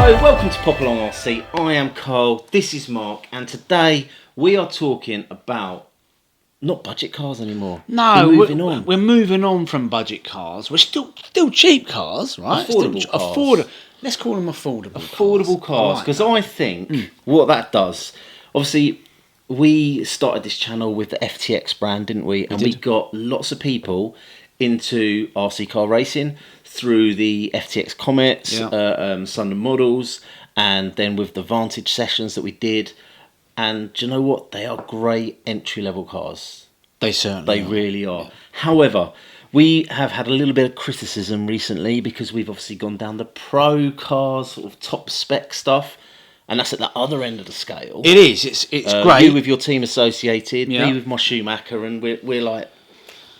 Hello, welcome to Popalong RC. I am Carl, this is Mark, and today we are talking about not budget cars anymore. No, we're moving on from budget cars. We're still cheap cars, right? Affordable cars. Let's call them affordable cars. Because I think what that does, obviously, we started this channel with the FTX brand, didn't we? And we got lots of people into RC car racing through the FTX Comets, Sunday models, and then with the Vantage sessions that we did. And do you know what? They are great entry-level cars. They certainly really are. Yeah. However, we have had a little bit of criticism recently because we've obviously gone down the pro cars, sort of top spec stuff. And that's at the other end of the scale. It is. It's great. You with your team associated, me with my Schumacher, and we're like,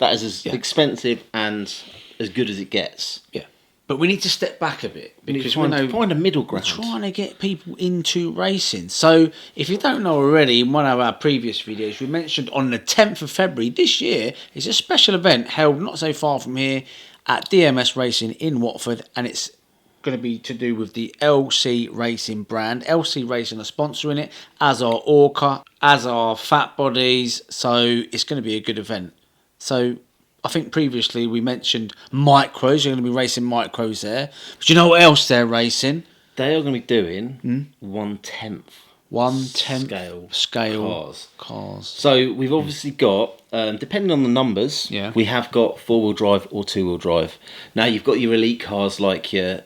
that is as expensive and as good as it gets. Yeah. But we need to step back a bit because we need to find a middle ground. We're trying to get people into racing. So if you don't know already, in one of our previous videos, we mentioned on the 10th of February this year is a special event held not so far from here at DMS Racing in Watford, and it's going to be to do with the LC Racing brand. LC Racing are sponsoring it, as are Orca, as are Fat Bodies. So it's going to be a good event. So I think previously we mentioned micros. You're going to be racing micros there. But you know what else they're racing? They are going to be doing 1/10 scale cars. So we've obviously got, depending on the numbers, we have got 4-wheel drive or 2-wheel drive. Now you've got your elite cars like your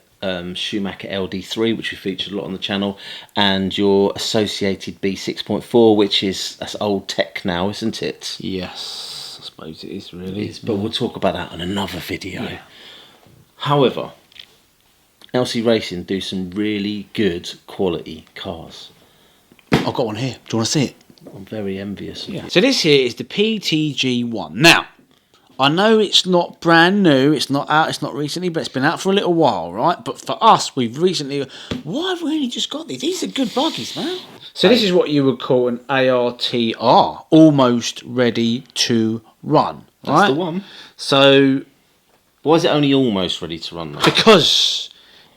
Schumacher LD3, which we featured a lot on the channel, and your associated B6.4, which is that's old tech now, isn't it? Yes. I suppose it is really. But we'll talk about that on another video. Yeah. However, LC Racing do some really good quality cars. I've got one here. Do you want to see it? I'm very envious. Yeah. So this here is the PTG1. Now, I know it's not brand new, it's not out, it's not recently, but it's been out for a little while, right? But for us, we've recently... Why have we only just got these? These are good buggies, man. So this is what you would call an ARTR, almost ready to run, right? That's the one. So... Why is it only almost ready to run, though? Because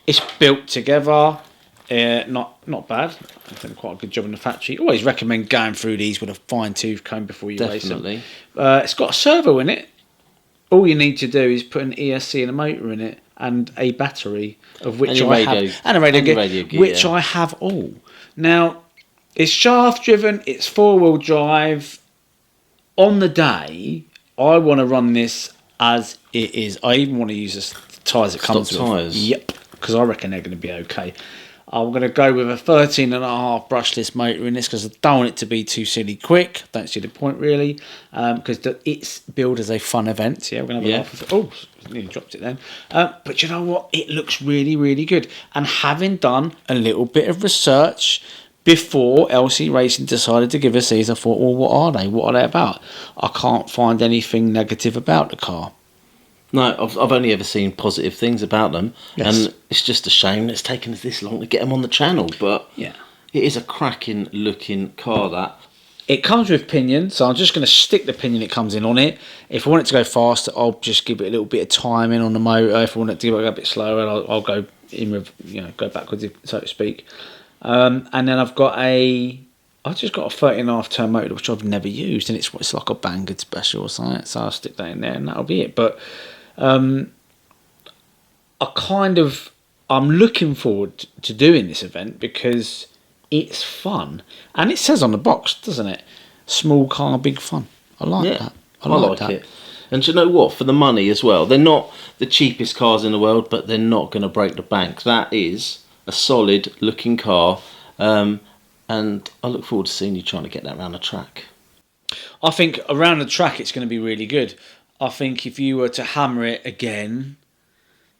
it's built together, not bad. I've done quite a good job in the factory. Always recommend going through these with a fine-tooth comb before you race them. Definitely. It's got a servo in it. All you need to do is put an ESC and a motor in it and a battery, of which I have, and a radio gear, which I have all. Now, it's shaft driven, it's 4-wheel drive. On the day, I want to run this as it is. I even want to use the tyres it comes with. Tyres? Yep, because I reckon they're going to be okay. I'm going to go with a 13.5 brushless motor in this because I don't want it to be too silly quick. Don't see the point really, because it's billed as a fun event. Yeah, we're going to have a laugh with it. Oh, nearly dropped it then. But you know what? It looks really, really good. And having done a little bit of research before LC Racing decided to give us these, I thought, well, what are they? What are they about? I can't find anything negative about the car. No, I've only ever seen positive things about them, and it's just a shame that it's taken us this long to get them on the channel, but it is a cracking looking car, that. It comes with pinion, so I'm just going to stick the pinion it comes in on it. If I want it to go faster, I'll just give it a little bit of timing on the motor. If I want it to go a bit slower, I'll go in with, go backwards, so to speak. And then I've just got a 13.5 turn motor, which I've never used, and it's like a Banggood special or something, so I'll stick that in there and that'll be it. But I'm looking forward to doing this event because it's fun, and it says on the box, doesn't it? Small car, big fun. I like that. I like that. It. And do you know what? For the money as well, they're not the cheapest cars in the world, but they're not going to break the bank. That is a solid looking car, and I look forward to seeing you trying to get that around the track. I think around the track it's going to be really good. I think if you were to hammer it again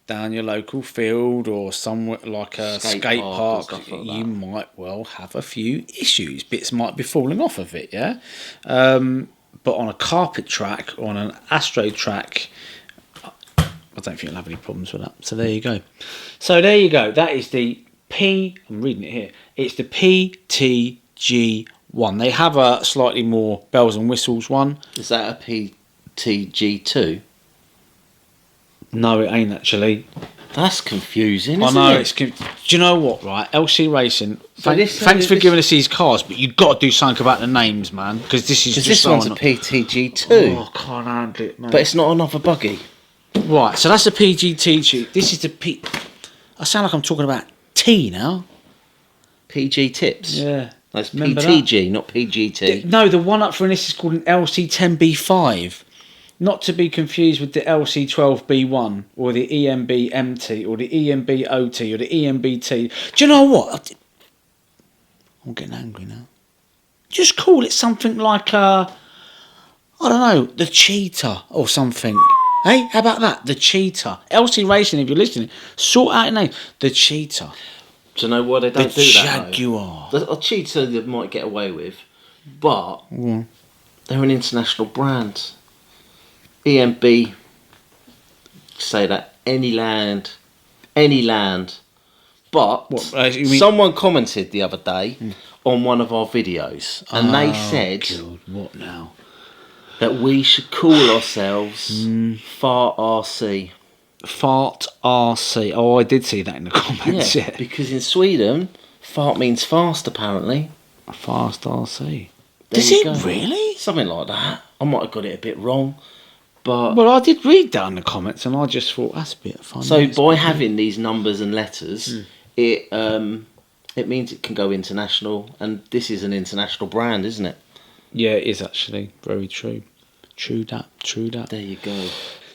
down your local field or somewhere like a skate park like you might well have a few issues. Bits might be falling off of it, yeah? But on a carpet track or on an Astro track, I don't think you'll have any problems with that. So there you go. That is the I'm reading it here. It's the PTG1. They have a slightly more bells and whistles one. Is that a PTG2? No, it ain't actually. That's confusing, I isn't know. it? Do you know what, right? LC Racing, So thanks for giving us these cars, but you've got to do something about the names, man, because this is just this one's a PTG2. Oh, I can't handle it, man. But it's not another buggy. Right, so that's the PGT2. This is the P... I sound like I'm talking about T now. PG tips. Yeah. That's Remember PTG, not PGT. No, the one up for this is called an LC10B5. Not to be confused with the LC12B1 or the EMB-MT or the EMB-OT or the EMB-T. Do you know what? I'm getting angry now. Just call it something like, I don't know, the Cheetah or something. Hey, how about that? The Cheetah. LC Racing, if you're listening, sort out a name. The Cheetah. Do you know why they don't do that? Jaguar. A Cheetah they might get away with, but they're an international brand. EMB, say that any land. But someone commented the other day on one of our videos, and they said, God, what now? That we should call ourselves Fart RC. Fart RC. Oh, I did see that in the comments. Yeah, because in Sweden, fart means fast. Apparently, fast RC. There Does you it go. really? Something like that. I might have got it a bit wrong, but well, I did read that in the comments, and I just thought that's a bit fun. So by having these numbers and letters, it means it can go international, and this is an international brand, isn't it? Yeah, it is actually very true. True that. There you go.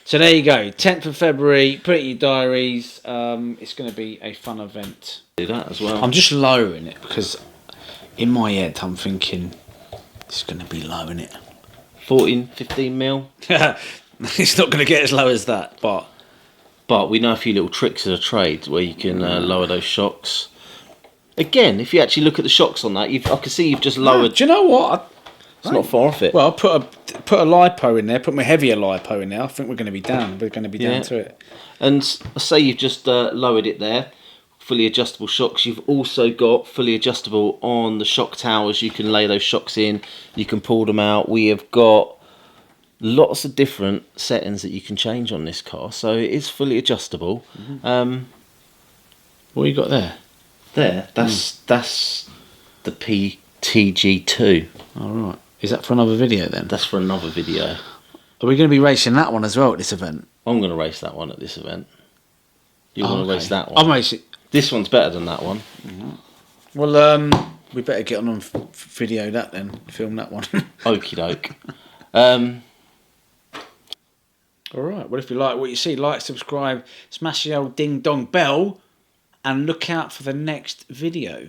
So there you go. 10th of February. Put it in your diaries. It's going to be a fun event. Do that as well. I'm just lowering it because in my head I'm thinking it's going to be low, isn't it? 14, 15 mil. It's not going to get as low as that, but we know a few little tricks of the trade where you can lower those shocks. Again, if you actually look at the shocks on that, I can see you've just lowered. Do you know what? It's not far off it. Well, I put a lipo in there, put my heavier lipo in there. I think we're going to be down. We're going to be down to it. And I say you've just lowered it there. Fully adjustable shocks. You've also got fully adjustable on the shock towers. You can lay those shocks in. You can pull them out. We have got lots of different settings that you can change on this car. So it is fully adjustable. What you got there? That's the PTG2. All right. Is that for another video then? That's for another video. Are we going to be racing that one as well at this event? I'm going to race that one at this event. You're going to race that one. I'll race it. This one's better than that one. Well, we better get on video that then. Film that one. Okie doke. All right. Well, if you like what you see, like, subscribe, smash the old ding dong bell, and look out for the next video.